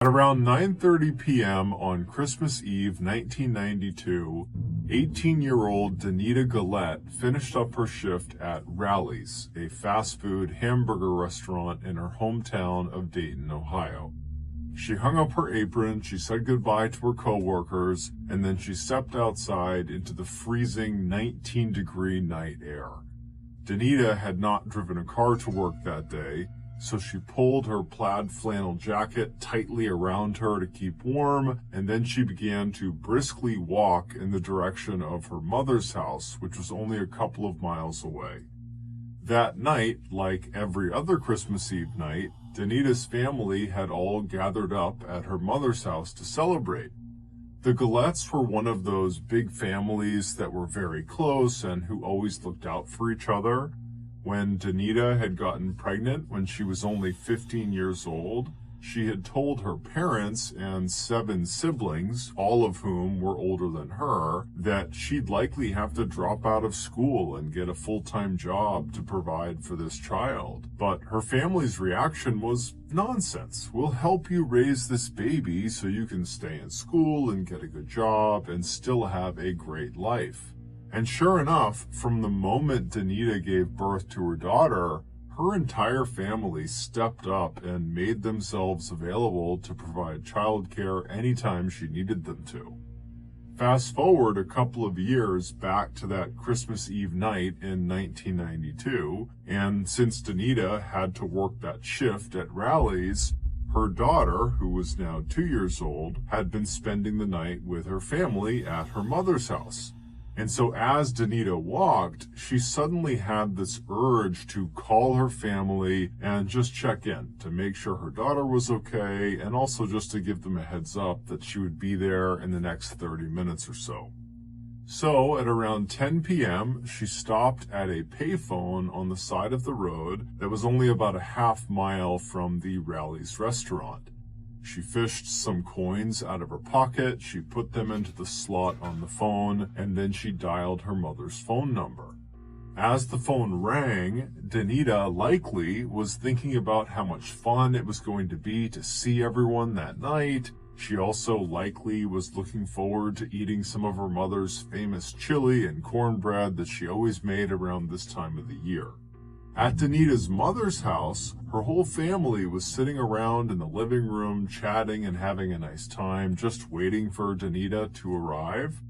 At around 9:30 p.m. on Christmas Eve 1992, 18-year-old Danita Gullette finished up her shift at Rally's, a fast food hamburger restaurant in her hometown of Dayton, Ohio. She hung up her apron, she said goodbye to her coworkers, and then she stepped outside into the freezing 19-degree night air. Danita had not driven a car to work that day, so she pulled her plaid flannel jacket tightly around her to keep warm, and then she began to briskly walk in the direction of her mother's house, which was only a couple of miles away. That night, like every other Christmas Eve night, Danita's family had all gathered up at her mother's house to celebrate. The Gullettes were one of those big families that were very close and who always looked out for each other. When Danita had gotten pregnant when she was only 15 years old, she had told her parents and 7 siblings, all of whom were older than her, that she'd likely have to drop out of school and get a full-time job to provide for this child. But her family's reaction was, "Nonsense. We'll help you raise this baby so you can stay in school and get a good job and still have a great life." And sure enough, from the moment Danita gave birth to her daughter, her entire family stepped up and made themselves available to provide childcare anytime she needed them to. Fast forward a couple of years back to that Christmas Eve night in 1992, and since Danita had to work that shift at Rally's, her daughter, who was now 2 years old, had been spending the night with her family at her mother's house. And so as Danita walked, she suddenly had this urge to call her family and just check in to make sure her daughter was okay, and also just to give them a heads up that she would be there in the next 30 minutes or so. So at around 10 p.m., she stopped at a payphone on the side of the road that was only about a half mile from the Rally's restaurant. She fished some coins out of her pocket, she put them into the slot on the phone, and then she dialed her mother's phone number. As the phone rang, Danita likely was thinking about how much fun it was going to be to see everyone that night. She also likely was looking forward to eating some of her mother's famous chili and cornbread that she always made around this time of the year. At Danita's mother's house, her whole family was sitting around in the living room chatting and having a nice time, just waiting for Danita to arrive.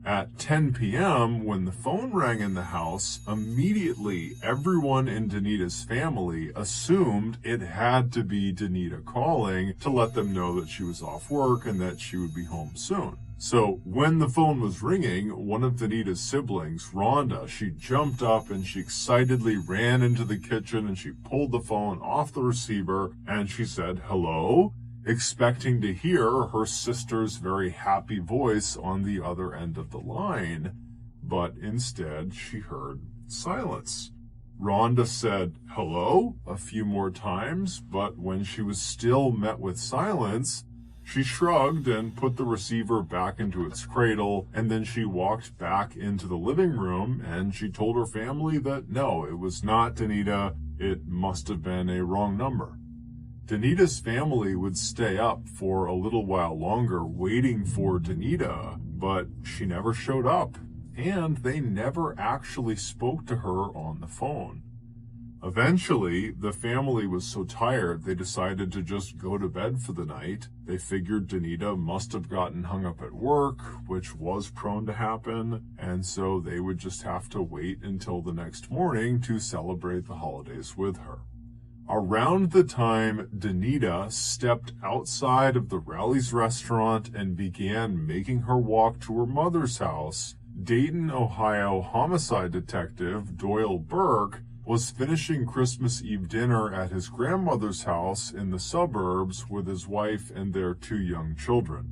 At 10 p.m., when the phone rang in the house, immediately everyone in Danita's family assumed it had to be Danita calling to let them know that she was off work and that she would be home soon. So when the phone was ringing, one of Danita's siblings, Rhonda, she jumped up and she excitedly ran into the kitchen and she pulled the phone off the receiver and she said, "Hello?" expecting to hear her sister's very happy voice on the other end of the line. But instead, she heard silence. Rhonda said, "Hello?" a few more times, but when she was still met with silence, she shrugged and put the receiver back into its cradle, and then she walked back into the living room and she told her family that no, it was not Danita, it must have been a wrong number. Danita's family would stay up for a little while longer waiting for Danita, but she never showed up, and they never actually spoke to her on the phone. Eventually, the family was so tired they decided to just go to bed for the night. They figured Danita must have gotten hung up at work, which was prone to happen, and so they would just have to wait until the next morning to celebrate the holidays with her. Around the time Danita stepped outside of the Rally's restaurant and began making her walk to her mother's house, Dayton, Ohio homicide detective Doyle Burke was finishing Christmas Eve dinner at his grandmother's house in the suburbs with his wife and their 2 young children.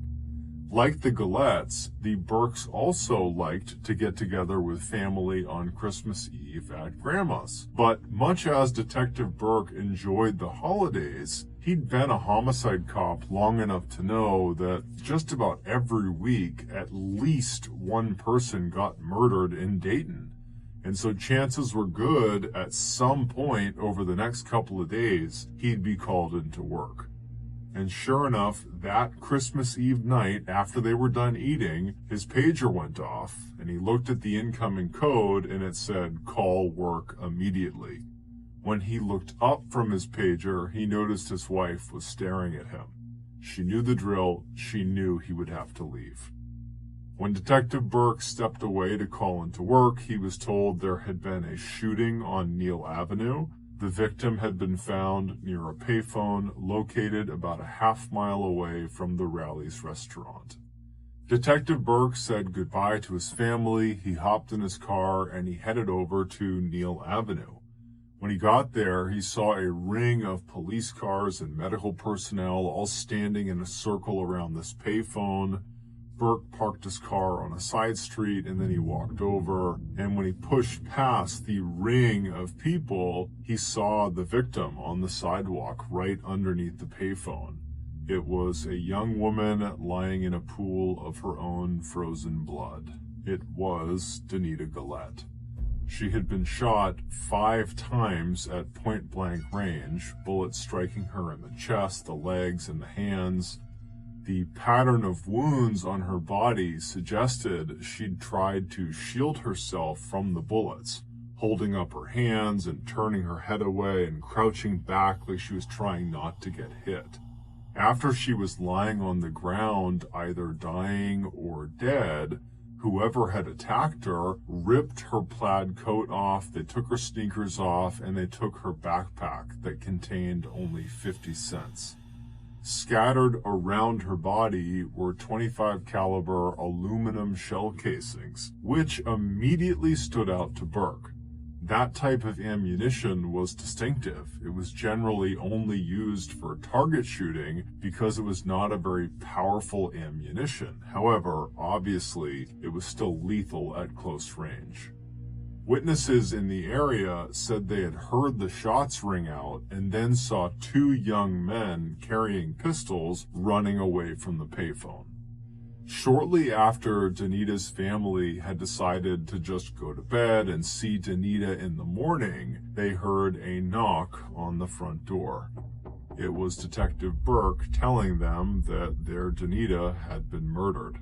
Like the Gullettes, the Burkes also liked to get together with family on Christmas Eve at Grandma's. But much as Detective Burke enjoyed the holidays, he'd been a homicide cop long enough to know that just about every week, at least one person got murdered in Dayton. And so chances were good at some point over the next couple of days, he'd be called into work. And sure enough, that Christmas Eve night, after they were done eating, his pager went off, and he looked at the incoming code, and it said, "Call work immediately." When he looked up from his pager, he noticed his wife was staring at him. She knew the drill. She knew he would have to leave. When Detective Burke stepped away to call into work, he was told there had been a shooting on Neal Avenue. The victim had been found near a payphone located about a half-mile away from the Rally's restaurant. Detective Burke said goodbye to his family. He hopped in his car and he headed over to Neal Avenue. When he got there, he saw a ring of police cars and medical personnel all standing in a circle around this payphone. Burke parked his car on a side street, and then he walked over, and when he pushed past the ring of people, he saw the victim on the sidewalk right underneath the payphone. It was a young woman lying in a pool of her own frozen blood. It was Danita Gullette. She had been shot 5 times at point-blank range, bullets striking her in the chest, the legs, and the hands. The pattern of wounds on her body suggested she'd tried to shield herself from the bullets, holding up her hands and turning her head away and crouching back like she was trying not to get hit. After she was lying on the ground, either dying or dead, whoever had attacked her ripped her plaid coat off, they took her sneakers off, and they took her backpack that contained only 50 cents. Scattered around her body were .25 caliber aluminum shell casings, which immediately stood out to Burke. That type of ammunition was distinctive. It was generally only used for target shooting because it was not a very powerful ammunition. However, obviously, it was still lethal at close range. Witnesses in the area said they had heard the shots ring out and then saw 2 young men carrying pistols running away from the payphone. Shortly after Danita's family had decided to just go to bed and see Danita in the morning, they heard a knock on the front door. It was Detective Burke telling them that their Danita had been murdered.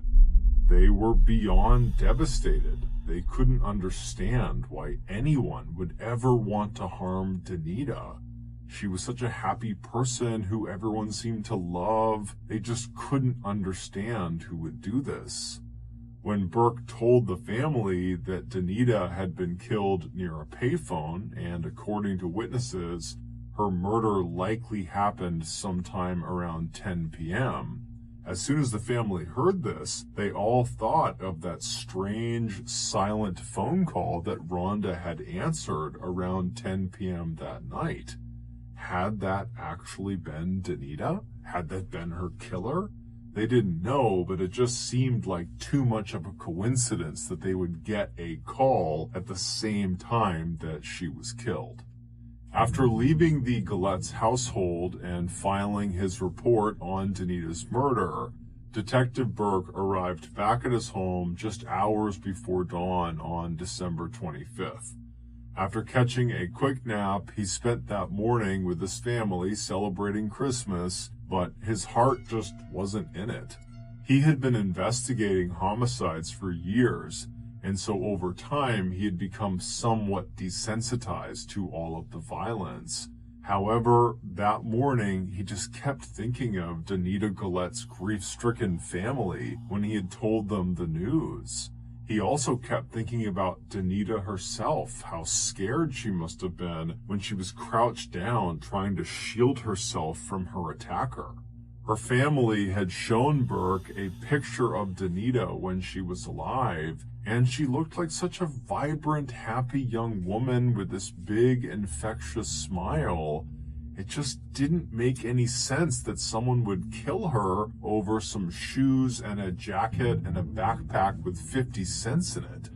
They were beyond devastated. They couldn't understand why anyone would ever want to harm Danita. She was such a happy person who everyone seemed to love. They just couldn't understand who would do this. When Burke told the family that Danita had been killed near a payphone, and according to witnesses, her murder likely happened sometime around 10 p.m., as soon as the family heard this, they all thought of that strange, silent phone call that Rhonda had answered around 10 p.m. that night. Had that actually been Danita? Had that been her killer? They didn't know, but it just seemed like too much of a coincidence that they would get a call at the same time that she was killed. After leaving the Gullette's household and filing his report on Danita's murder, Detective Burke arrived back at his home just hours before dawn on December 25th. After catching a quick nap, he spent that morning with his family celebrating Christmas, but his heart just wasn't in it. He had been investigating homicides for years, and so over time he had become somewhat desensitized to all of the violence. However, that morning he just kept thinking of Danita Gullette's grief-stricken family when he had told them the news. He also kept thinking about Danita herself, how scared she must have been when she was crouched down trying to shield herself from her attacker. Her family had shown Burke a picture of Danita when she was alive, and she looked like such a vibrant, happy young woman with this big, infectious smile. It just didn't make any sense that someone would kill her over some shoes and a jacket and a backpack with 50 cents in it.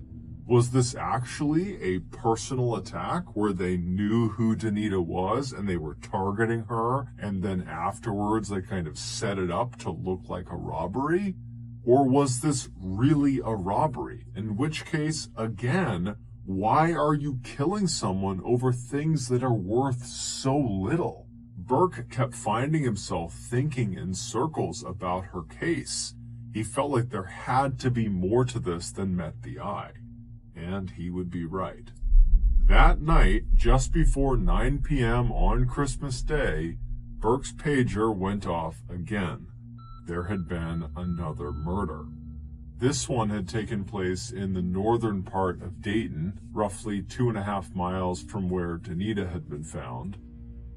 Was this actually a personal attack where they knew who Danita was and they were targeting her, and then afterwards they kind of set it up to look like a robbery? Or was this really a robbery? In which case, again, why are you killing someone over things that are worth so little? Burke kept finding himself thinking in circles about her case. He felt like there had to be more to this than met the eye. And he would be right. That night, just before 9 p.m. on Christmas Day, Burke's pager went off again. There had been another murder. This one had taken place in the northern part of Dayton, roughly 2.5 miles from where Danita had been found.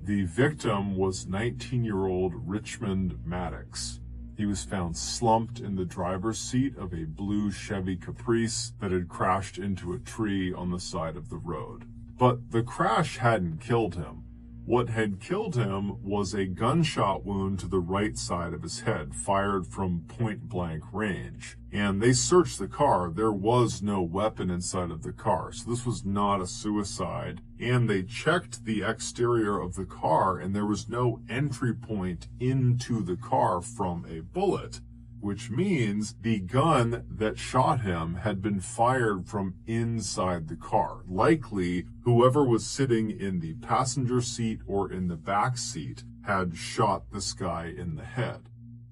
The victim was 19-year-old Richmond Maddox. He was found slumped in the driver's seat of a blue Chevy Caprice that had crashed into a tree on the side of the road. But the crash hadn't killed him. What had killed him was a gunshot wound to the right side of his head, fired from point-blank range. And they searched the car. There was no weapon inside of the car, so this was not a suicide. And they checked the exterior of the car, and there was no entry point into the car from a bullet, which means the gun that shot him had been fired from inside the car. Likely, whoever was sitting in the passenger seat or in the back seat had shot this guy in the head.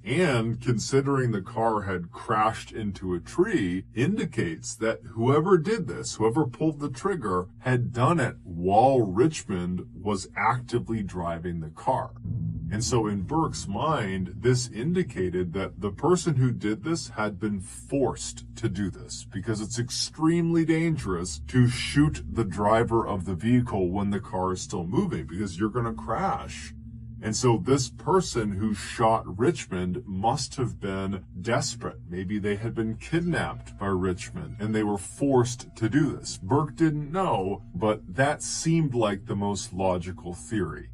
And considering the car had crashed into a tree, indicates that whoever did this, whoever pulled the trigger, had done it while Richmond was actively driving the car. And so in Burke's mind, this indicated that the person who did this had been forced to do this, because it's extremely dangerous to shoot the driver of the vehicle when the car is still moving, because you're going to crash. And so this person who shot Richmond must have been desperate. Maybe they had been kidnapped by Richmond and they were forced to do this. Burke didn't know, but that seemed like the most logical theory.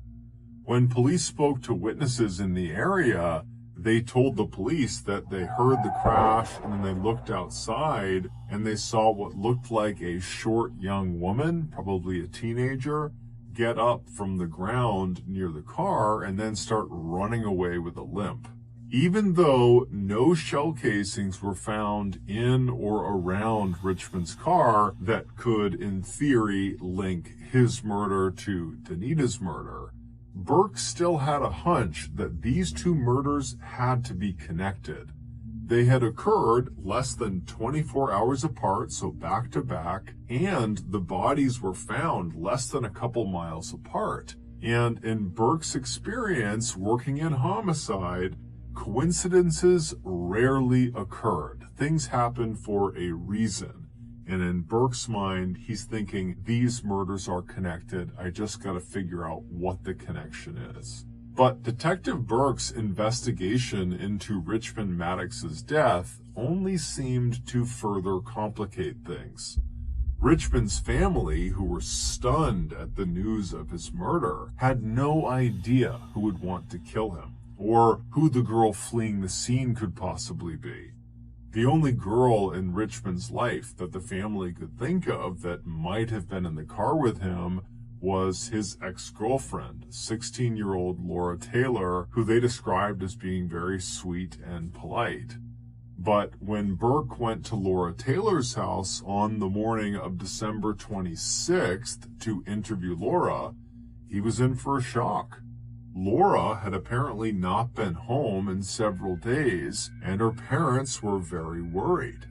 When police spoke to witnesses in the area, they told the police that they heard the crash and then they looked outside and they saw what looked like a short young woman, probably a teenager, get up from the ground near the car and then start running away with a limp. Even though no shell casings were found in or around Richmond's car that could, in theory, link his murder to Danita's murder, Burke still had a hunch that these two murders had to be connected. They had occurred less than 24 hours apart, so back to back, and the bodies were found less than a couple miles apart. And in Burke's experience working in homicide, coincidences rarely occurred. Things happened for a reason. And in Burke's mind, he's thinking, these murders are connected. I just got to figure out what the connection is. But Detective Burke's investigation into Richmond Maddox's death only seemed to further complicate things. Richmond's family, who were stunned at the news of his murder, had no idea who would want to kill him, or who the girl fleeing the scene could possibly be. The only girl in Richmond's life that the family could think of that might have been in the car with him was his ex-girlfriend, 16-year-old Laura Taylor, who they described as being very sweet and polite. But when Burke went to Laura Taylor's house on the morning of December 26th to interview Laura, he was in for a shock. Laura had apparently not been home in several days, and her parents were very worried.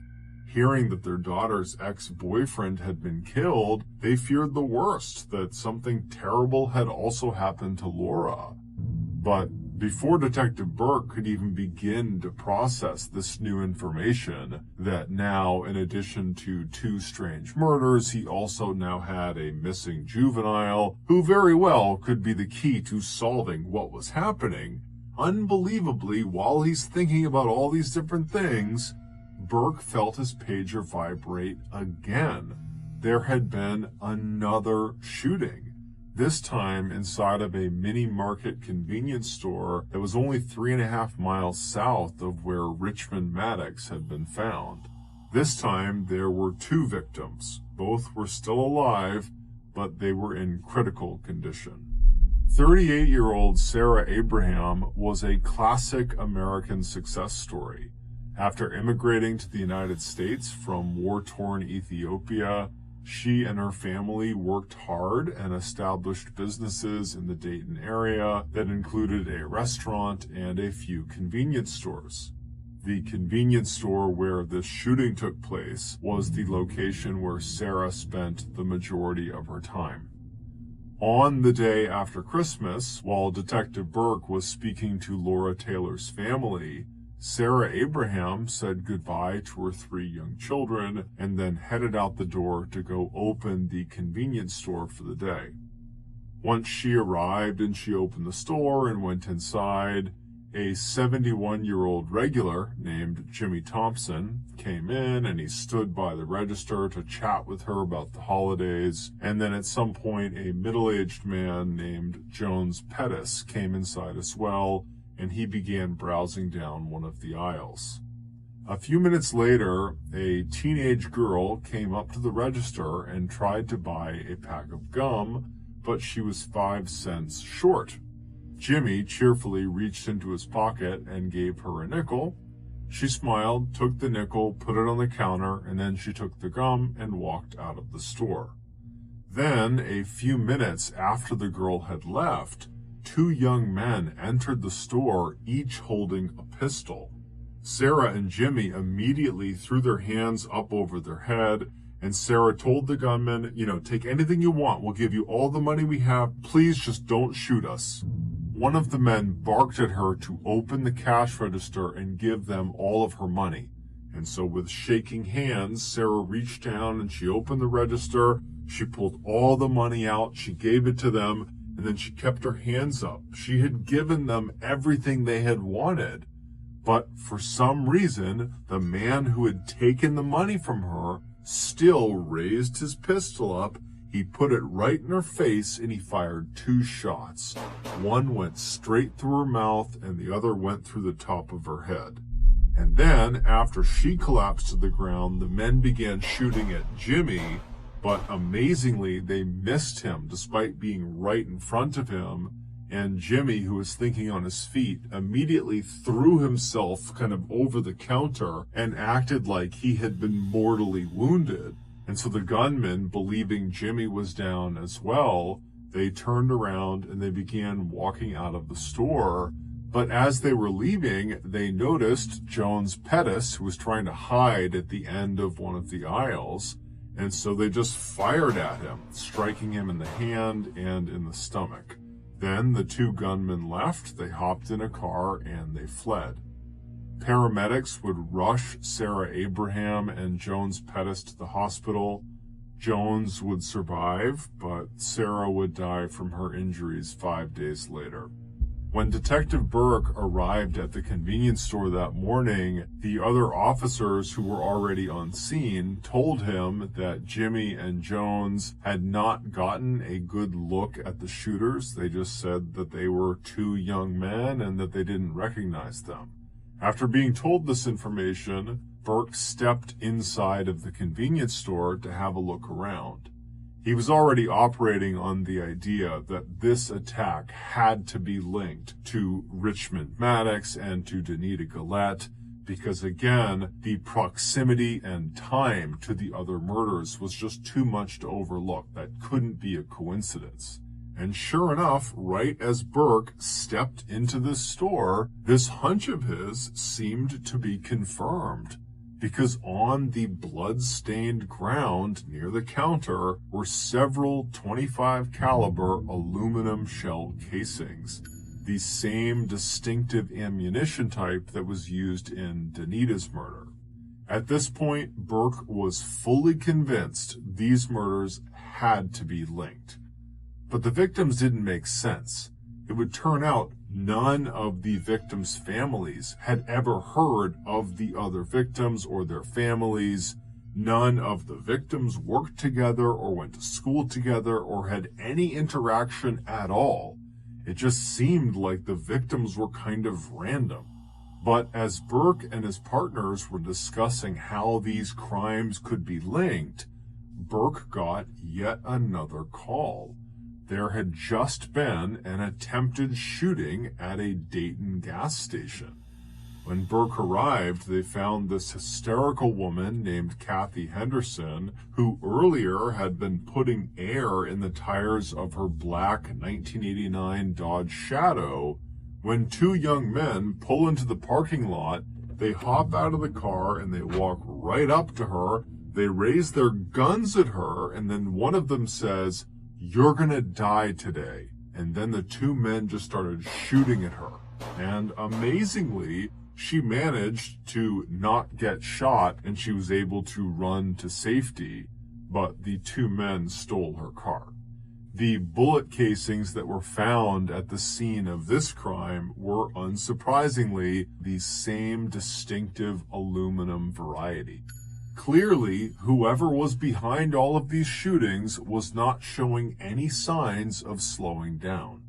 Hearing that their daughter's ex-boyfriend had been killed, they feared the worst, that something terrible had also happened to Laura. But before Detective Burke could even begin to process this new information, that now, in addition to 2 strange murders, he also now had a missing juvenile, who very well could be the key to solving what was happening, unbelievably, while he's thinking about all these different things, Burke felt his pager vibrate again. There had been another shooting, this time inside of a mini-market convenience store that was only 3.5 miles south of where Richmond Maddox had been found. This time there were 2 victims. Both were still alive, but they were in critical condition. 38-year-old Sarah Abraham was a classic American success story. After immigrating to the United States from war-torn Ethiopia, She and her family worked hard and established businesses in the Dayton area that included a restaurant and a few convenience stores. The convenience store where this shooting took place was the location where Sarah spent the majority of her time. On the day after Christmas, while Detective Burke was speaking to Laura Taylor's family, Sarah Abraham said goodbye to her 3 young children and then headed out the door to go open the convenience store for the day. Once she arrived and she opened the store and went inside, a 71-year-old regular named Jimmy Thompson came in, and he stood by the register to chat with her about the holidays. And then at some point, a middle-aged man named Jones Pettis came inside as well, and he began browsing down one of the aisles. A few minutes later, a teenage girl came up to the register and tried to buy a pack of gum, but she was 5 cents short. Jimmy cheerfully reached into his pocket and gave her a nickel. She smiled, took the nickel, put it on the counter, and then she took the gum and walked out of the store. Then, a few minutes after the girl had left, 2 young men entered the store, each holding a pistol. Sarah and Jimmy immediately threw their hands up over their head, and Sarah told the gunman, take anything you want. We'll give you all the money we have. Please just don't shoot us. One of the men barked at her to open the cash register and give them all of her money. And so with shaking hands, Sarah reached down and she opened the register. She pulled all the money out. She gave it to them, and then she kept her hands up. She had given them everything they had wanted. But for some reason, the man who had taken the money from her still raised his pistol up. He put it right in her face, and he fired 2 shots. One went straight through her mouth, and the other went through the top of her head. And then, after she collapsed to the ground, the men began shooting at Jimmy, but amazingly, they missed him despite being right in front of him. And Jimmy, who was thinking on his feet, immediately threw himself kind of over the counter and acted like he had been mortally wounded. And so the gunmen, believing Jimmy was down as well, they turned around and they began walking out of the store. But as they were leaving, they noticed Jones Pettis, who was trying to hide at the end of one of the aisles. And so they just fired at him, striking him in the hand and in the stomach. Then the 2 gunmen left, they hopped in a car, and they fled. Paramedics would rush Sarah Abraham and Jones Pettis to the hospital. Jones would survive, but Sarah would die from her injuries 5 days later. When Detective Burke arrived at the convenience store that morning, the other officers who were already on scene told him that Jimmy and Jones had not gotten a good look at the shooters. They just said that they were 2 young men and that they didn't recognize them. After being told this information, Burke stepped inside of the convenience store to have a look around. He was already operating on the idea that this attack had to be linked to Richmond Maddox and to Danita Gullette, because again, the proximity and time to the other murders was just too much to overlook. That couldn't be a coincidence. And sure enough, right as Burke stepped into this store, this hunch of his seemed to be confirmed. Because on the blood-stained ground near the counter were several .25 caliber aluminum shell casings, the same distinctive ammunition type that was used in Danita's murder. At this point, Burke was fully convinced these murders had to be linked. But the victims didn't make sense. It would turn out none of the victims' families had ever heard of the other victims or their families. None of the victims worked together or went to school together or had any interaction at all. It just seemed like the victims were kind of random. But as Burke and his partners were discussing how these crimes could be linked, Burke got yet another call. There had just been an attempted shooting at a Dayton gas station. When Burke arrived, they found this hysterical woman named Kathy Henderson, who earlier had been putting air in the tires of her black 1989 Dodge Shadow. When two young men pull into the parking lot, they hop out of the car and they walk right up to her. They raise their guns at her, and then one of them says, "You're gonna die today." And then the two men just started shooting at her. And amazingly, she managed to not get shot and she was able to run to safety, but the two men stole her car. The bullet casings that were found at the scene of this crime were unsurprisingly the same distinctive aluminum variety. Clearly, whoever was behind all of these shootings was not showing any signs of slowing down.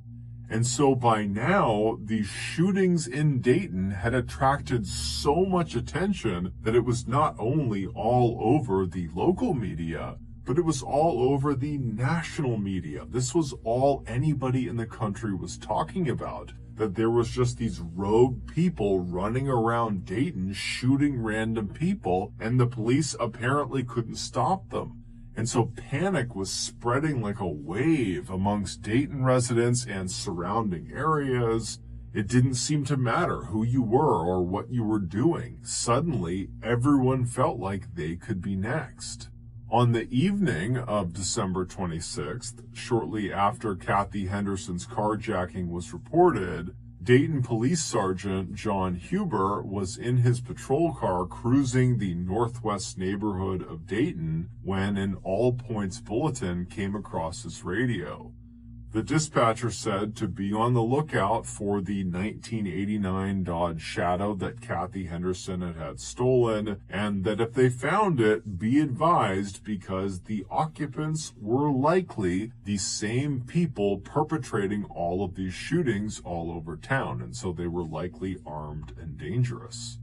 And so by now, these shootings in Dayton had attracted so much attention that it was not only all over the local media, but it was all over the national media. This was all anybody in the country was talking about, that there was just these rogue people running around Dayton shooting random people, and the police apparently couldn't stop them. And so panic was spreading like a wave amongst Dayton residents and surrounding areas. It didn't seem to matter who you were or what you were doing. Suddenly, everyone felt like they could be next. On the evening of December 26th, shortly after Kathy Henderson's carjacking was reported, Dayton Police Sergeant John Huber was in his patrol car cruising the northwest neighborhood of Dayton when an all-points bulletin came across his radio. The dispatcher said to be on the lookout for the 1989 Dodge Shadow that Kathy Henderson had stolen, and that if they found it, be advised because the occupants were likely the same people perpetrating all of these shootings all over town, and so they were likely armed and dangerous.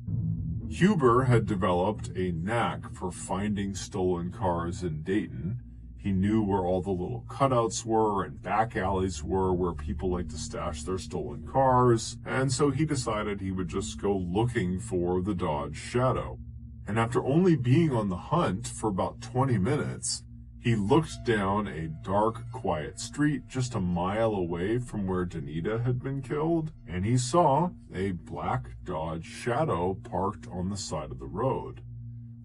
Huber had developed a knack for finding stolen cars in Dayton. He knew where all the little cutouts were and back alleys were where people like to stash their stolen cars, and so he decided he would just go looking for the Dodge Shadow. And after only being on the hunt for about 20 minutes, he looked down a dark, quiet street just a mile away from where Danita had been killed, and he saw a black Dodge Shadow parked on the side of the road.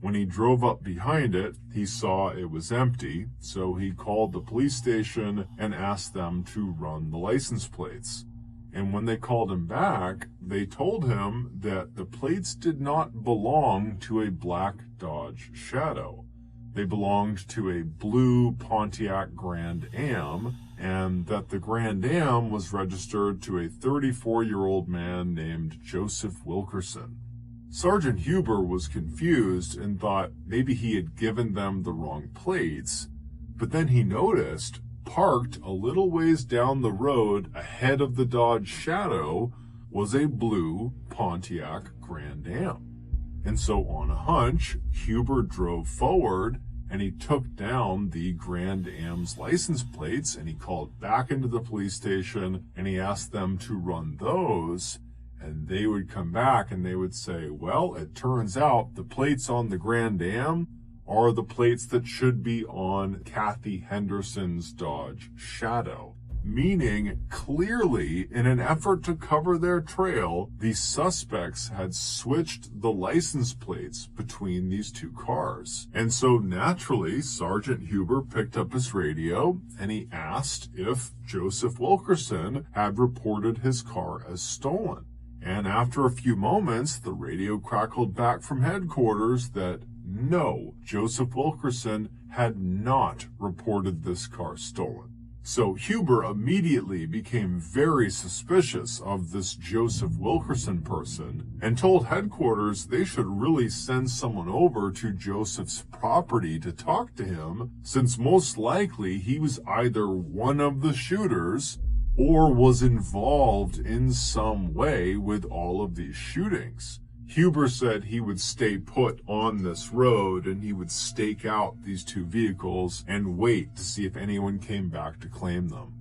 When he drove up behind it, he saw it was empty, so he called the police station and asked them to run the license plates. And when they called him back, they told him that the plates did not belong to a black Dodge Shadow. They belonged to a blue Pontiac Grand Am, and that the Grand Am was registered to a 34-year-old man named Joseph Wilkerson. Sergeant Huber was confused and thought maybe he had given them the wrong plates, but then he noticed, parked a little ways down the road ahead of the Dodge Shadow, was a blue Pontiac Grand Am. And so on a hunch, Huber drove forward and he took down the Grand Am's license plates and he called back into the police station and he asked them to run those. And they would come back and they would say, well, it turns out the plates on the Grand Am are the plates that should be on Kathy Henderson's Dodge Shadow. Meaning, clearly, in an effort to cover their trail, the suspects had switched the license plates between these two cars. And so naturally, Sergeant Huber picked up his radio and he asked if Joseph Wilkerson had reported his car as stolen. And after a few moments, the radio crackled back from headquarters that no, Joseph Wilkerson had not reported this car stolen. So Huber immediately became very suspicious of this Joseph Wilkerson person and told headquarters they should really send someone over to Joseph's property to talk to him, since most likely he was either one of the shooters or was involved in some way with all of these shootings. Huber said he would stay put on this road and he would stake out these two vehicles and wait to see if anyone came back to claim them.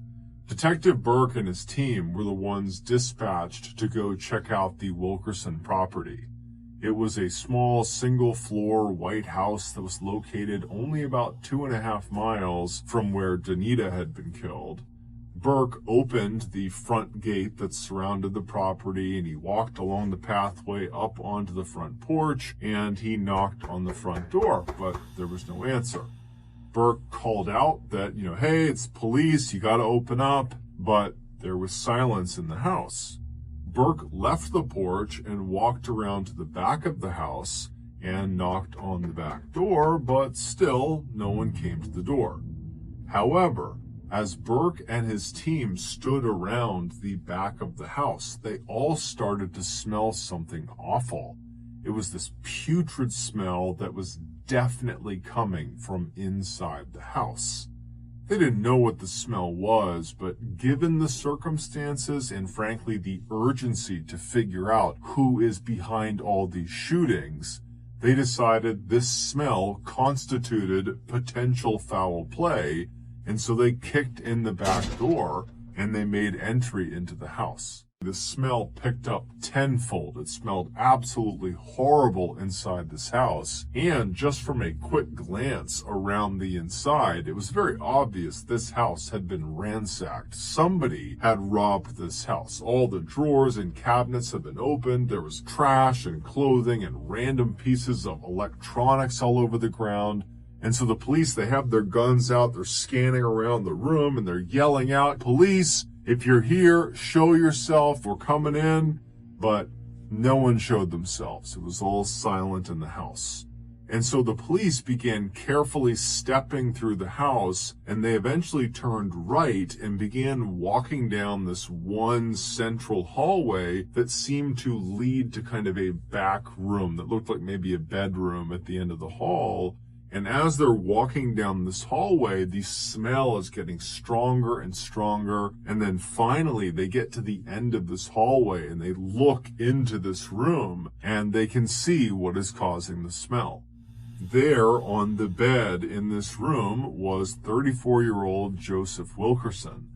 Detective Burke and his team were the ones dispatched to go check out the Wilkerson property. It was a small single-floor white house that was located only about 2.5 miles from where Danita had been killed. Burke opened the front gate that surrounded the property, and he walked along the pathway up onto the front porch, and he knocked on the front door, but there was no answer. Burke called out that, hey, it's police, you gotta open up, but there was silence in the house. Burke left the porch and walked around to the back of the house and knocked on the back door, but still no one came to the door. However, as Burke and his team stood around the back of the house, they all started to smell something awful. It was this putrid smell that was definitely coming from inside the house. They didn't know what the smell was, but given the circumstances and frankly the urgency to figure out who is behind all these shootings, they decided this smell constituted potential foul play, and so they kicked in the back door and they made entry into the house. The smell picked up tenfold. It smelled absolutely horrible inside this house. And just from a quick glance around the inside, it was very obvious this house had been ransacked. Somebody had robbed this house. All the drawers and cabinets had been opened. There was trash and clothing and random pieces of electronics all over the ground. And so the police, they have their guns out. They're scanning around the room and they're yelling out, "Police! If you're here, show yourself, we're coming in." But no one showed themselves. It was all silent in the house. And so the police began carefully stepping through the house, and they eventually turned right and began walking down this one central hallway that seemed to lead to kind of a back room that looked like maybe a bedroom at the end of the hall. And as they're walking down this hallway, the smell is getting stronger and stronger. And then finally they get to the end of this hallway and they look into this room and they can see what is causing the smell. There on the bed in this room was 34-year-old Joseph Wilkerson.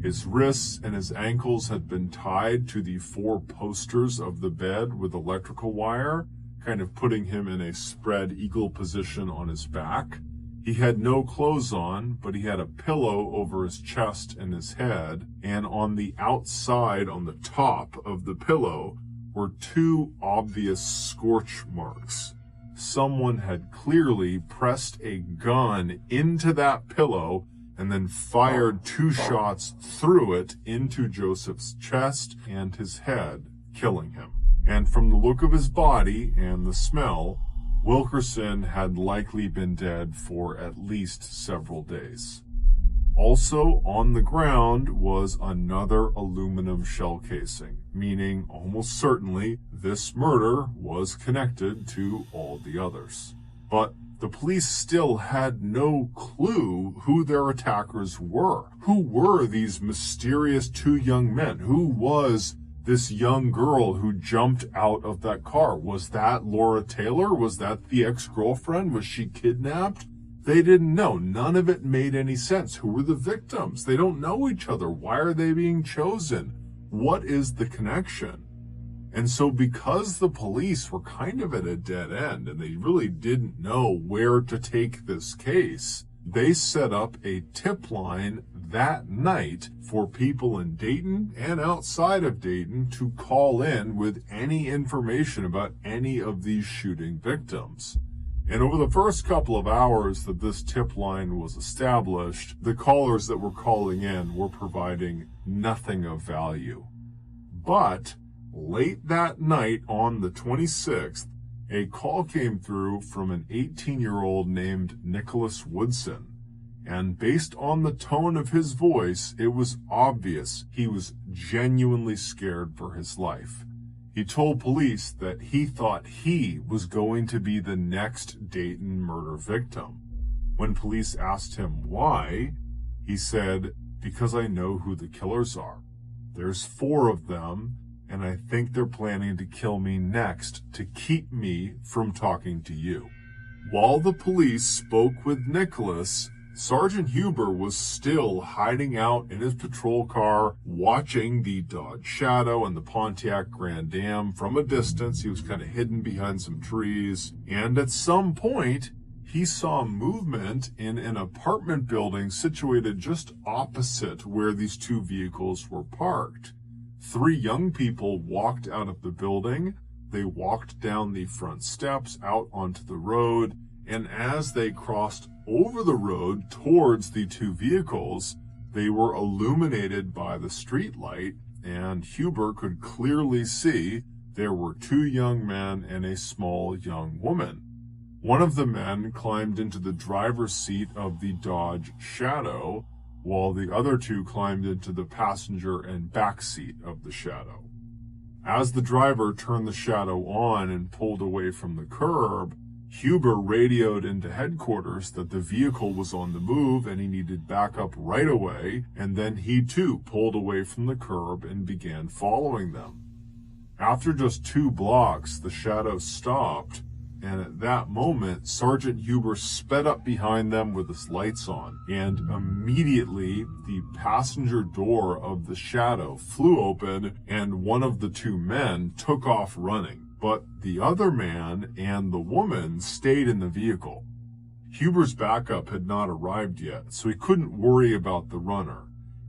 His wrists and his ankles had been tied to the 4 posters of the bed with electrical wire, kind of putting him in a spread eagle position on his back. He had no clothes on, but he had a pillow over his chest and his head, and on the outside, on the top of the pillow, were 2 obvious scorch marks. Someone had clearly pressed a gun into that pillow and then fired 2 shots through it into Joseph's chest and his head, killing him. And from the look of his body and the smell, Wilkerson had likely been dead for at least several days. Also on the ground was another aluminum shell casing, meaning almost certainly this murder was connected to all the others. But the police still had no clue who their attackers were. Who were these mysterious 2 young men? Who was this young girl who jumped out of that car? Was that Laura Taylor? Was that the ex-girlfriend? Was she kidnapped? They didn't know. None of it made any sense. Who were the victims? They don't know each other. Why are they being chosen? What is the connection? And so because the police were kind of at a dead end and they really didn't know where to take this case, they set up a tip line that night for people in Dayton and outside of Dayton to call in with any information about any of these shooting victims. And over the first couple of hours that this tip line was established, the callers that were calling in were providing nothing of value. But late that night on the 26th, a call came through from an 18-year-old named Nicholas Woodson. And based on the tone of his voice, it was obvious he was genuinely scared for his life. He told police that he thought he was going to be the next Dayton murder victim. When police asked him why, he said, "Because I know who the killers are. There's 4 of them, and I think they're planning to kill me next to keep me from talking to you." While the police spoke with Nicholas, Sergeant Huber was still hiding out in his patrol car, watching the Dodge Shadow and the Pontiac Grand Am from a distance. He was kind of hidden behind some trees, and at some point, he saw movement in an apartment building situated just opposite where these two vehicles were parked. 3 young people walked out of the building. They walked down the front steps out onto the road, and as they crossed over the road towards the 2 vehicles, they were illuminated by the street light, and Huber could clearly see there were 2 young men and a small young woman. One of the men climbed into the driver's seat of the Dodge Shadow, while the other 2 climbed into the passenger and back seat of the Shadow. As the driver turned the Shadow on and pulled away from the curb, Huber radioed into headquarters that the vehicle was on the move and he needed backup right away, and then he too pulled away from the curb and began following them. After just 2 blocks, the Shadow stopped, and at that moment, Sergeant Huber sped up behind them with his lights on, and immediately the passenger door of the Shadow flew open and one of the 2 men took off running. But the other man and the woman stayed in the vehicle. Huber's backup had not arrived yet, so he couldn't worry about the runner.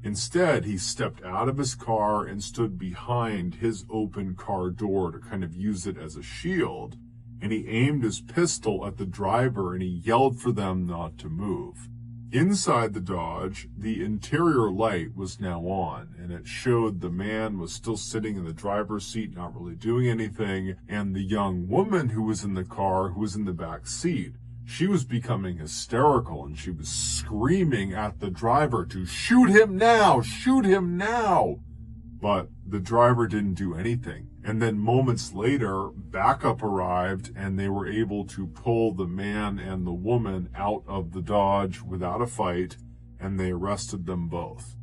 Instead, he stepped out of his car and stood behind his open car door to kind of use it as a shield, and he aimed his pistol at the driver and he yelled for them not to move. Inside the Dodge, the interior light was now on, and it showed the man was still sitting in the driver's seat, not really doing anything, and the young woman who was in the car, who was in the back seat, she was becoming hysterical, and she was screaming at the driver to shoot him now, shoot him now. But the driver didn't do anything. And then moments later, backup arrived and they were able to pull the man and the woman out of the Dodge without a fight, and they arrested them both.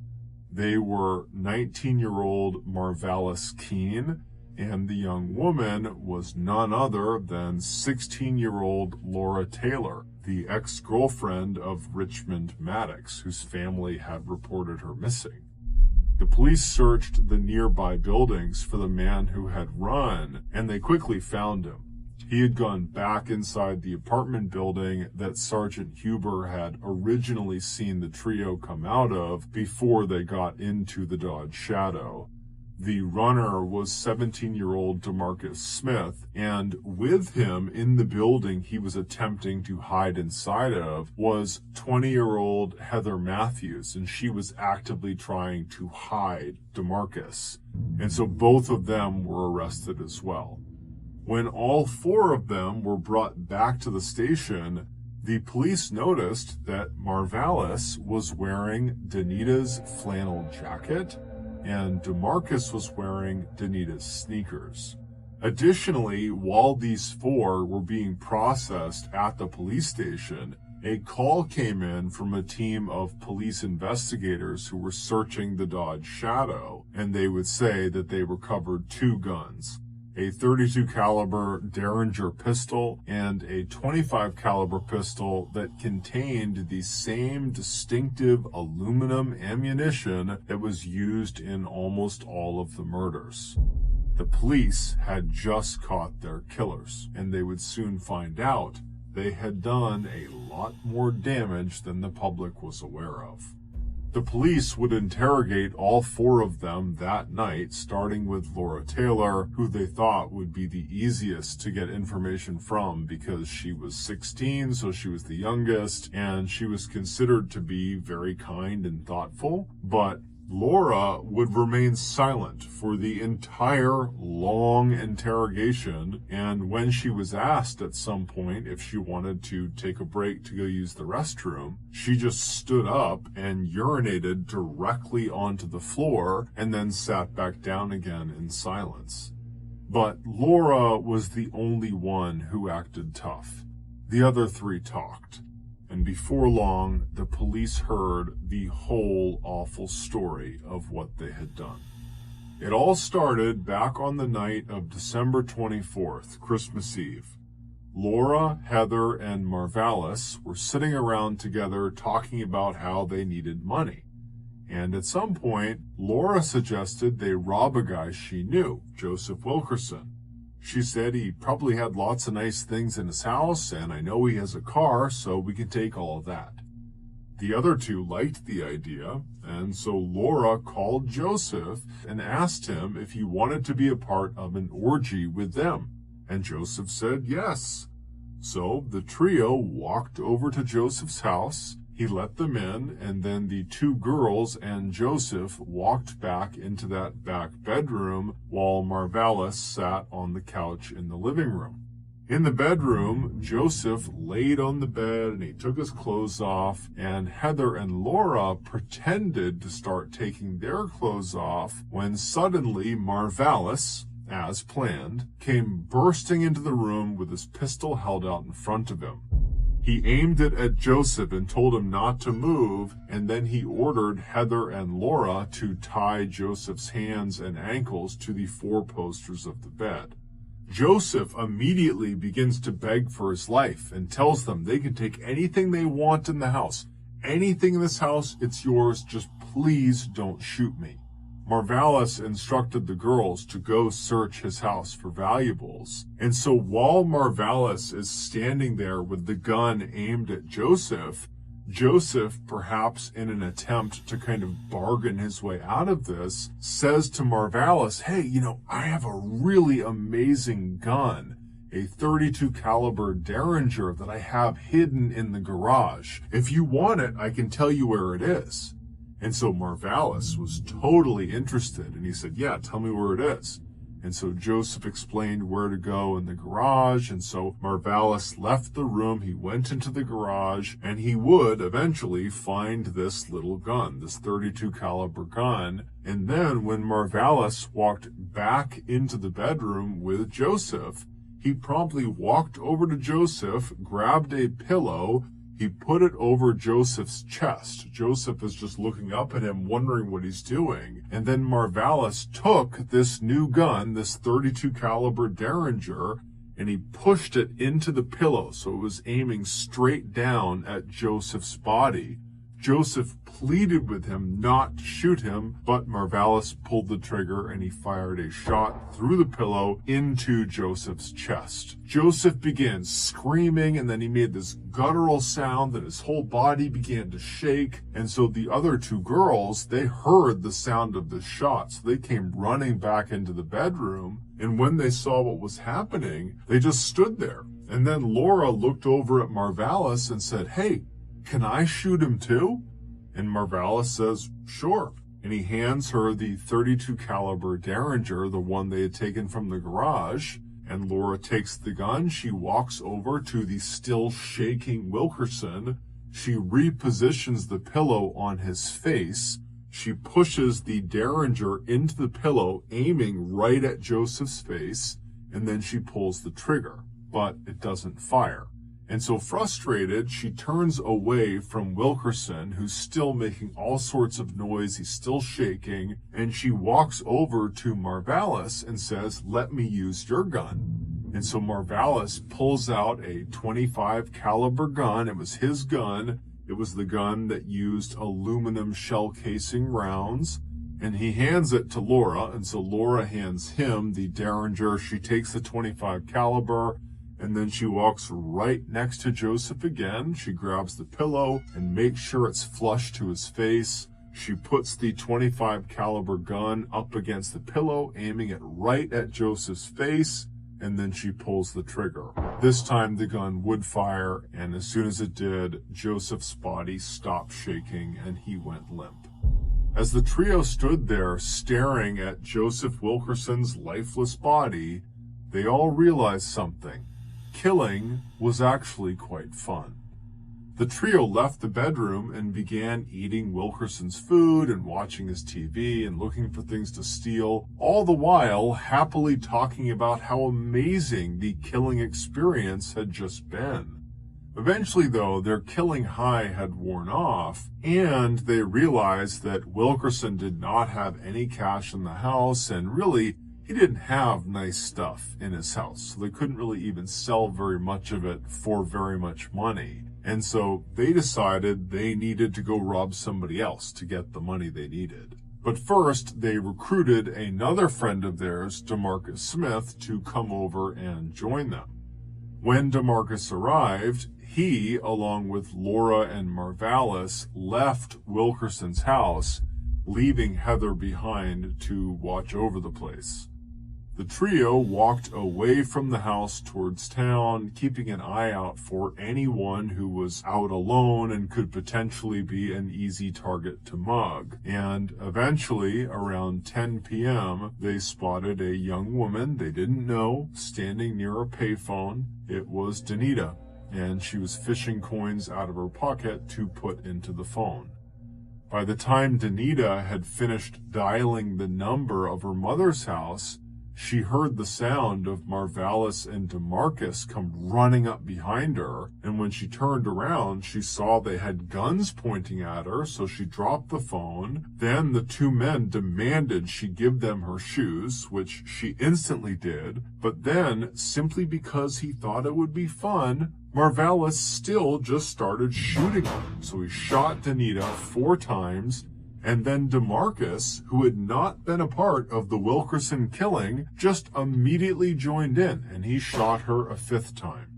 They were 19-year-old Marvalis Keene, and the young woman was none other than 16-year-old Laura Taylor, the ex-girlfriend of Richmond Maddox, whose family had reported her missing. The police searched the nearby buildings for the man who had run, and they quickly found him. He had gone back inside the apartment building that Sergeant Huber had originally seen the trio come out of before they got into the Dodge Shadow. The runner was 17-year-old DeMarcus Smith, and with him in the building he was attempting to hide inside of was 20-year-old Heather Matthews, and she was actively trying to hide DeMarcus. And so both of them were arrested as well. When all 4 of them were brought back to the station, the police noticed that Marvalis was wearing Danita's flannel jacket, and DeMarcus was wearing Danita's sneakers. Additionally, while these 4 were being processed at the police station, a call came in from a team of police investigators who were searching the Dodge Shadow, and they would say that they recovered 2 guns, a .32 caliber Derringer pistol and a .25 caliber pistol that contained the same distinctive aluminum ammunition that was used in almost all of the murders. The police had just caught their killers, and they would soon find out they had done a lot more damage than the public was aware of. The police would interrogate all 4 of them that night, starting with Laura Taylor, who they thought would be the easiest to get information from because she was 16, so she was the youngest, and she was considered to be very kind and thoughtful. But Laura would remain silent for the entire long interrogation, and when she was asked at some point if she wanted to take a break to go use the restroom, she just stood up and urinated directly onto the floor and then sat back down again in silence. But Laura was the only one who acted tough. The other 3 talked. And before long, the police heard the whole awful story of what they had done. It all started back on the night of December 24th, Christmas Eve. Laura, Heather, and Marvalis were sitting around together talking about how they needed money. And at some point, Laura suggested they rob a guy she knew, Joseph Wilkerson. She said he probably had lots of nice things in his house, and I know he has a car, so we can take all of that. The other two liked the idea, and so Laura called Joseph and asked him if he wanted to be a part of an orgy with them. And Joseph said yes. So the trio walked over to Joseph's house. He let them in, and then the two girls and Joseph walked back into that back bedroom while Marvalis sat on the couch in the living room. In the bedroom, Joseph laid on the bed and he took his clothes off, and Heather and Laura pretended to start taking their clothes off when suddenly Marvalis, as planned, came bursting into the room with his pistol held out in front of him. He aimed it at Joseph and told him not to move, and then he ordered Heather and Laura to tie Joseph's hands and ankles to the four posters of the bed. Joseph immediately begins to beg for his life and tells them they can take anything they want in the house. Anything in this house, it's yours, just please don't shoot me. Marvalis instructed the girls to go search his house for valuables. And so while Marvalis is standing there with the gun aimed at Joseph, perhaps in an attempt to kind of bargain his way out of this, says to Marvalis, hey, I have a really amazing gun, a .32 caliber Derringer that I have hidden in the garage. If you want it, I can tell you where it is. And so Marvalis was totally interested, and he said, yeah, tell me where it is. And so Joseph explained where to go in the garage, and so Marvalis left the room, he went into the garage, and he would eventually find this little gun, this .32 caliber gun. And then when Marvalis walked back into the bedroom with Joseph, he promptly walked over to Joseph, grabbed a pillow, he put it over Joseph's chest. Joseph is just looking up at him, wondering what he's doing. And then Marvalis took this new gun, this .32 caliber Derringer, and he pushed it into the pillow, so it was aiming straight down at Joseph's body. Joseph pleaded with him not to shoot him, but Marvalis pulled the trigger and he fired a shot through the pillow into Joseph's chest. Joseph began screaming, and then he made this guttural sound that his whole body began to shake. And so the other two girls, they heard the sound of the shot, so they came running back into the bedroom. And when they saw what was happening, they just stood there. And then Laura looked over at Marvalis and said, hey, can I shoot him too? And Marvalis says, sure. And he hands her the .32 caliber Derringer, the one they had taken from the garage. And Laura takes the gun. She walks over to the still shaking Wilkerson. She repositions the pillow on his face. She pushes the Derringer into the pillow, aiming right at Joseph's face. And then she pulls the trigger, but it doesn't fire. And so frustrated, she turns away from Wilkerson, who's still making all sorts of noise. He's still shaking. And she walks over to Marvalis and says, let me use your gun. And so Marvalis pulls out a .25 caliber gun. It was his gun. It was the gun that used aluminum shell casing rounds. And he hands it to Laura. And so Laura hands him the Derringer. She takes the .25 caliber. And then she walks right next to Joseph again. She grabs the pillow and makes sure it's flush to his face. She puts the .25 caliber gun up against the pillow, aiming it right at Joseph's face, and then she pulls the trigger. This time the gun would fire, and as soon as it did, Joseph's body stopped shaking and he went limp. As the trio stood there staring at Joseph Wilkerson's lifeless body, they all realized something. Killing was actually quite fun. The trio left the bedroom and began eating Wilkerson's food and watching his TV and looking for things to steal, all the while happily talking about how amazing the killing experience had just been. Eventually, though, their killing high had worn off, and they realized that Wilkerson did not have any cash in the house, and really, he didn't have nice stuff in his house, so they couldn't really even sell very much of it for very much money. And so they decided they needed to go rob somebody else to get the money they needed. But first, they recruited another friend of theirs, DeMarcus Smith, to come over and join them. When DeMarcus arrived, he, along with Laura and Marvalis, left Wilkerson's house, leaving Heather behind to watch over the place. The trio walked away from the house towards town, keeping an eye out for anyone who was out alone and could potentially be an easy target to mug. And eventually, around 10 p.m., they spotted a young woman they didn't know standing near a payphone. It was Danita, and she was fishing coins out of her pocket to put into the phone. By the time Danita had finished dialing the number of her mother's house, she heard the sound of Marvalis and DeMarcus come running up behind her, and when she turned around, she saw they had guns pointing at her, so she dropped the phone. Then the two men demanded she give them her shoes, which she instantly did, but then, simply because he thought it would be fun, Marvalis still just started shooting her. So he shot Danita 4 times, and then DeMarcus, who had not been a part of the Wilkerson killing, just immediately joined in, and he shot her a 5th time.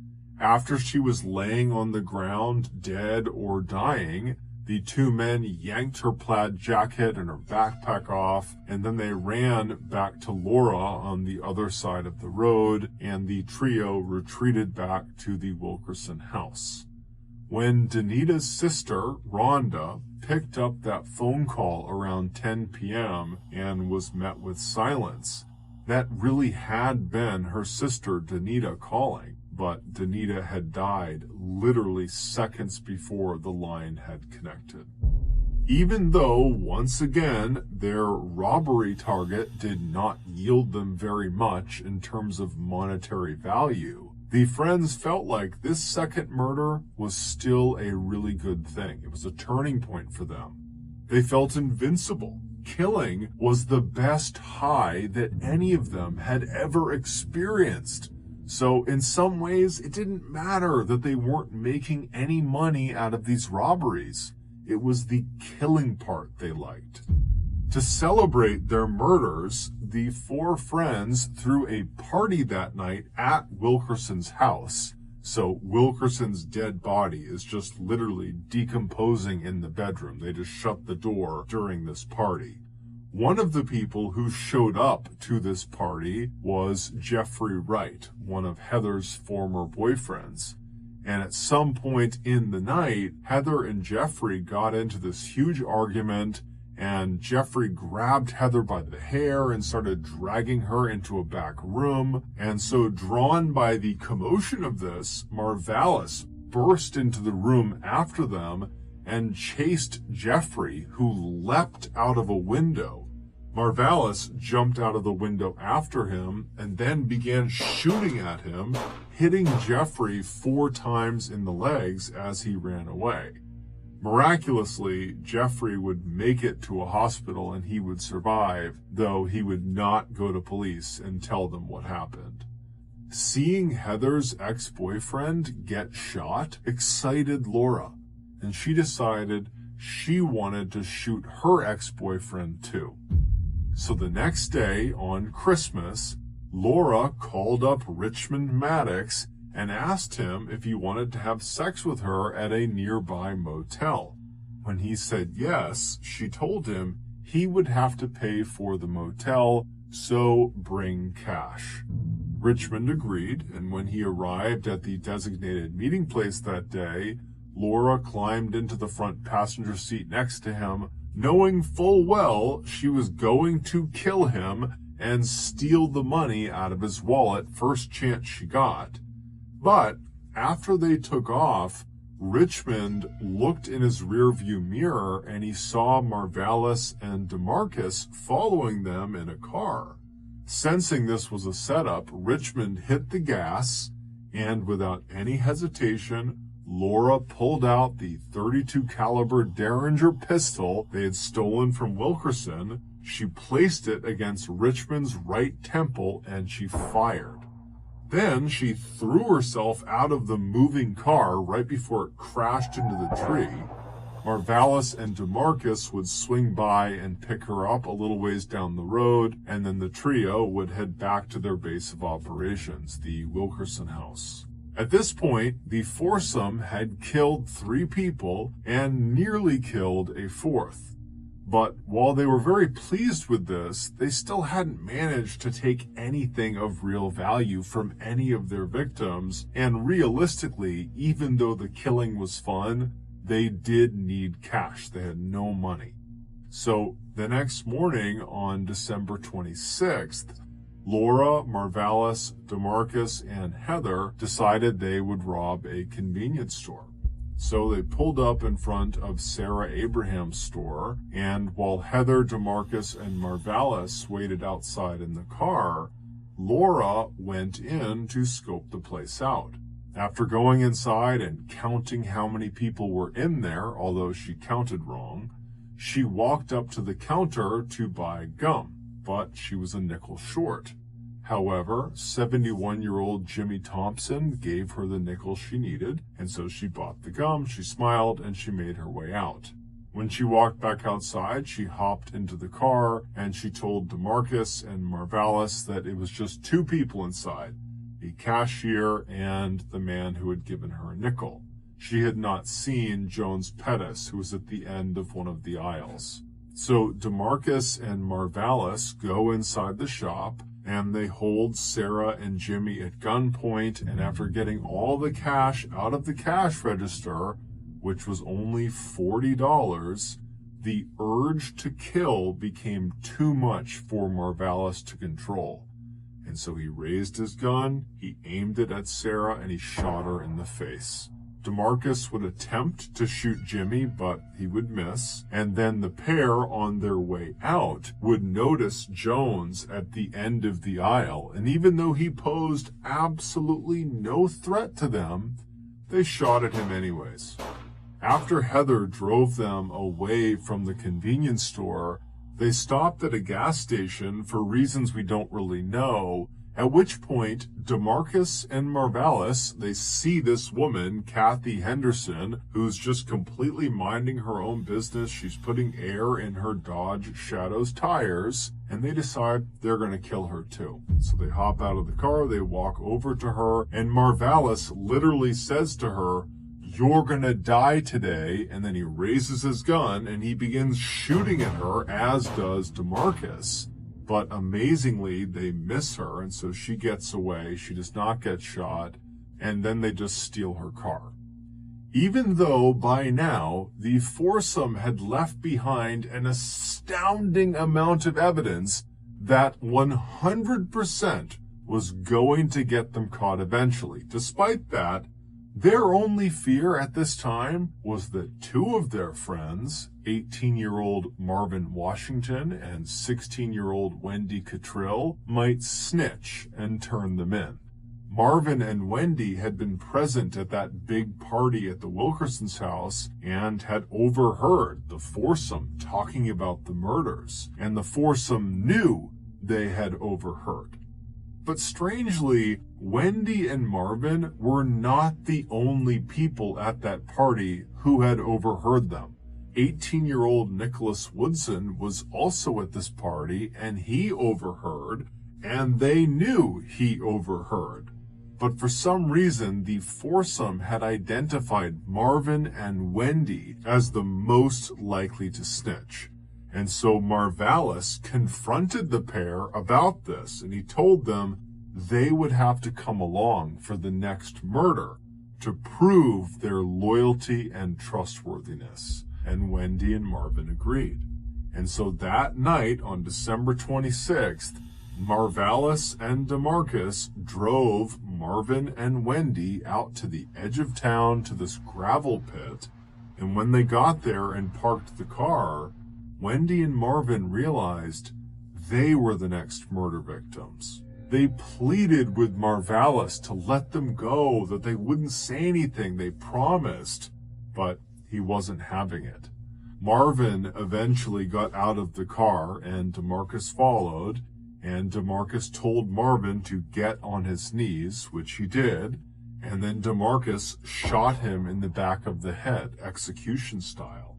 After she was laying on the ground, dead or dying, the two men yanked her plaid jacket and her backpack off, and then they ran back to Laura on the other side of the road, and the trio retreated back to the Wilkerson house. When Danita's sister, Rhonda, picked up that phone call around 10 p.m. and was met with silence, that really had been her sister Danita calling, but Danita had died literally seconds before the line had connected. Even though, once again, their robbery target did not yield them very much in terms of monetary value, the friends felt like this second murder was still a really good thing. It was a turning point for them. They felt invincible. Killing was the best high that any of them had ever experienced. So in some ways, it didn't matter that they weren't making any money out of these robberies. It was the killing part they liked. To celebrate their murders, the 4 friends threw a party that night at Wilkerson's house. So Wilkerson's dead body is just literally decomposing in the bedroom. They just shut the door during this party. One of the people who showed up to this party was Jeffrey Wright, one of Heather's former boyfriends. And at some point in the night, Heather and Jeffrey got into this huge argument, and Jeffrey grabbed Heather by the hair and started dragging her into a back room. And so, drawn by the commotion of this, Marvalis burst into the room after them and chased Jeffrey, who leapt out of a window. Marvalis jumped out of the window after him and then began shooting at him, hitting Jeffrey 4 times in the legs as he ran away. Miraculously, Jeffrey would make it to a hospital and he would survive, though he would not go to police and tell them what happened. Seeing Heather's ex-boyfriend get shot excited Laura, and she decided she wanted to shoot her ex-boyfriend too. So the next day, on Christmas, Laura called up Richmond Maddox and asked him if he wanted to have sex with her at a nearby motel. When he said yes, she told him he would have to pay for the motel, so bring cash. Richmond agreed, and when he arrived at the designated meeting place that day, Laura climbed into the front passenger seat next to him, knowing full well she was going to kill him and steal the money out of his wallet first chance she got. But after they took off, Richmond looked in his rearview mirror and he saw Marvalis and DeMarcus following them in a car. Sensing this was a setup, Richmond hit the gas, and without any hesitation, Laura pulled out the .32 caliber Derringer pistol they had stolen from Wilkerson. She placed it against Richmond's right temple and she fired. Then she threw herself out of the moving car right before it crashed into the tree. Marvalis and DeMarcus would swing by and pick her up a little ways down the road, and then the trio would head back to their base of operations, the Wilkerson house. At this point, the foursome had killed 3 people and nearly killed a 4th. But while they were very pleased with this, they still hadn't managed to take anything of real value from any of their victims, and realistically, even though the killing was fun, they did need cash. They had no money. So the next morning on December 26th, Laura, Marvalis, DeMarcus, and Heather decided they would rob a convenience store. So they pulled up in front of Sarah Abraham's store, and while Heather, DeMarcus, and Marvalis waited outside in the car, Laura went in to scope the place out. After going inside and counting how many people were in there, although she counted wrong, she walked up to the counter to buy gum, but she was a nickel short. However, 71-year-old Jimmy Thompson gave her the nickel she needed, and so she bought the gum, she smiled, and she made her way out. When she walked back outside, she hopped into the car, and she told DeMarcus and Marvalis that it was just 2 people inside, the cashier and the man who had given her a nickel. She had not seen Jones Pettis, who was at the end of one of the aisles. So DeMarcus and Marvalis go inside the shop, and they hold Sarah and Jimmy at gunpoint, and after getting all the cash out of the cash register, which was only $40, the urge to kill became too much for Marvalis to control. And so he raised his gun, he aimed it at Sarah, and he shot her in the face. DeMarcus would attempt to shoot Jimmy, but he would miss. And then the pair, on their way out, would notice Jones at the end of the aisle. And even though he posed absolutely no threat to them, they shot at him anyways. After Heather drove them away from the convenience store, they stopped at a gas station for reasons we don't really know, at which point DeMarcus and Marvalis, they see this woman, Kathy Henderson, who's just completely minding her own business. She's putting air in her Dodge Shadow's tires, and they decide they're going to kill her too. So they hop out of the car, they walk over to her, and Marvalis literally says to her, "You're gonna die today," and then he raises his gun and he begins shooting at her, as does DeMarcus. But amazingly, they miss her, and so she gets away. She does not get shot, and then they just steal her car. Even though by now the foursome had left behind an astounding amount of evidence that 100% was going to get them caught eventually. Despite that, their only fear at this time was that 2 of their friends, 18-year-old Marvin Washington and 16-year-old Wendy Cottrill, might snitch and turn them in. Marvin and Wendy had been present at that big party at the Wilkerson's house and had overheard the foursome talking about the murders, and the foursome knew they had overheard. But strangely, Wendy and Marvin were not the only people at that party who had overheard them. 18-year-old Nicholas Woodson was also at this party, and he overheard, and they knew he overheard. But for some reason, the foursome had identified Marvin and Wendy as the most likely to snitch. And so Marvalis confronted the pair about this, and he told them they would have to come along for the next murder to prove their loyalty and trustworthiness. And Wendy and Marvin agreed. And so that night on December 26th, Marvalis and DeMarcus drove Marvin and Wendy out to the edge of town to this gravel pit. And when they got there and parked the car, Wendy and Marvin realized they were the next murder victims. They pleaded with Marvalis to let them go, that they wouldn't say anything, they promised, but he wasn't having it. Marvin eventually got out of the car and DeMarcus followed, and DeMarcus told Marvin to get on his knees, which he did, and then DeMarcus shot him in the back of the head, execution style.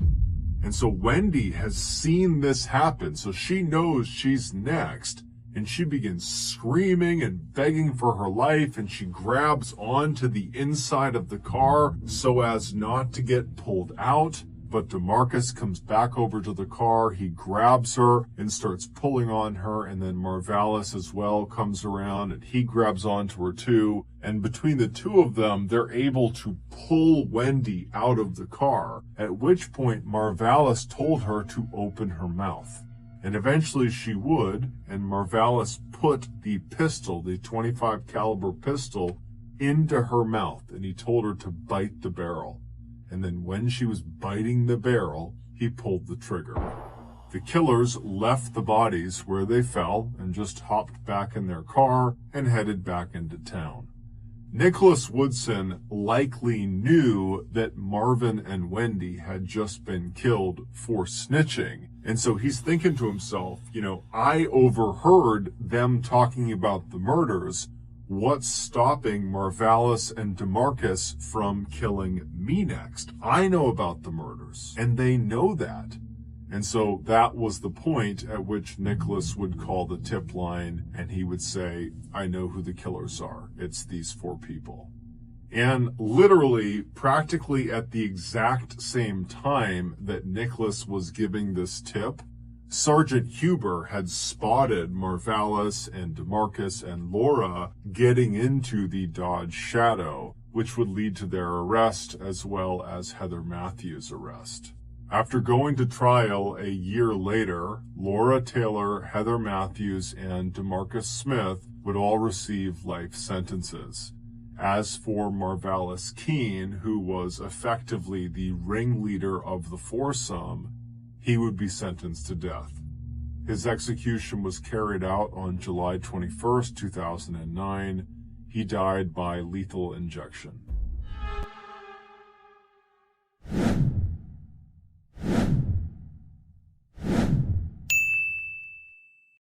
And so Wendy has seen this happen, so she knows she's next, and she begins screaming and begging for her life, and she grabs onto the inside of the car so as not to get pulled out. But DeMarcus comes back over to the car, he grabs her and starts pulling on her, and then Marvalis as well comes around and he grabs onto her too. And between the two of them, they're able to pull Wendy out of the car, at which point Marvalis told her to open her mouth. And eventually she would, and Marvalis put the pistol, the .25 caliber pistol, into her mouth, and he told her to bite the barrel. And then when she was biting the barrel, he pulled the trigger. The killers left the bodies where they fell and just hopped back in their car and headed back into town. Nicholas Woodson likely knew that Marvin and Wendy had just been killed for snitching. And so he's thinking to himself, I overheard them talking about the murders. What's stopping Marvalis and DeMarcus from killing me next? I know about the murders, and they know that. And so that was the point at which Nicholas would call the tip line, and he would say, I know who the killers are. It's these 4 people. And literally, practically at the exact same time that Nicholas was giving this tip, Sergeant Huber had spotted Marvalis and DeMarcus and Laura getting into the Dodge Shadow, which would lead to their arrest as well as Heather Matthews' arrest. After going to trial a year later, Laura Taylor, Heather Matthews, and DeMarcus Smith would all receive life sentences. As for Marvalis Keene, who was effectively the ringleader of the foursome, he would be sentenced to death. His execution was carried out on July 21st, 2009. He died by lethal injection.